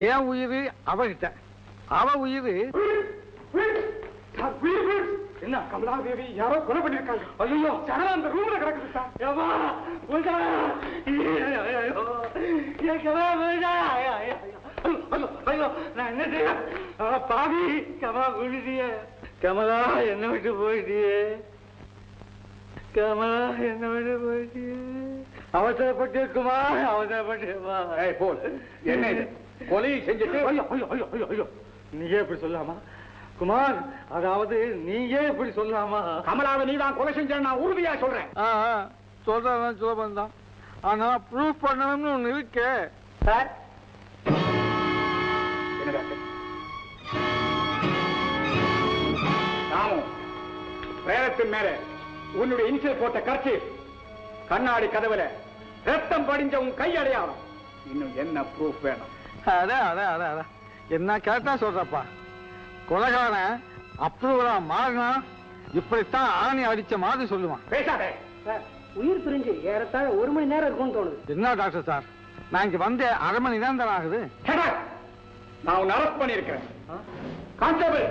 என் உயிர் அவகிட்ட, அவ உயிர் என்ன கமலாதேவி யாரோ கொலை பண்ணிருக்காங்க. ஐயோ சகல அந்த ரூம்ல கிடக்குது சார். நான் என்ன செய்ய பாவி கமா குடிச்சிய கமலா என்ன விட்டு போயிட்டியே, கமலா என்ன விட்டு போயிட்டியே. அவசரப்பட்டிருக்குமா அவசரப்பட்டிருக்குமா. போல் என்ன இது கொலையை செஞ்சுட்டு. ஐயோ ஐயோ ஐயோ ஐயோ ஐயோ நீயே இப்படி சொல்லாமா குமார், அதாவது நீயே இப்படி சொல்லாமா. கமலாவை நீதான் கொலை செஞ்ச நான் உறுதியா சொல்றேன். சொல்றேன் சுலபம் தான், ஆனா ப்ரூஃப் பண்ணணும்னு ஒண்ணு இருக்கு சார். நாமும் பிரேரத்தின் மேல உன்னுடைய இன்சியல் போட்ட கர்ச்சீஃப், கண்ணாடி கதவுல ரத்தம் படிஞ்ச உன் கை அடையாளம், இன்னும் என்ன ப்ரூஃப் வேணும்? அதான் என்ன கேட்டா சொல்றப்பா. கொலைகான அப்ரூவலா மாறினா இப்படித்தான் ஆணி அடிச்ச மாதிரி சொல்லுவான். பேசாதே. உயிர் பிரிஞ்சு ஏறத்தாழ 1 மணி நேரம் இருக்கும்னு தோணுது. என்ன டாக்டர் சார், நான் இங்க வந்து 1/2 மணி நேரம் தான் ஆகுது. நான் உன்னை அரெஸ்ட் பண்ணியிருக்கிறேன். கான்ஸ்டபிள்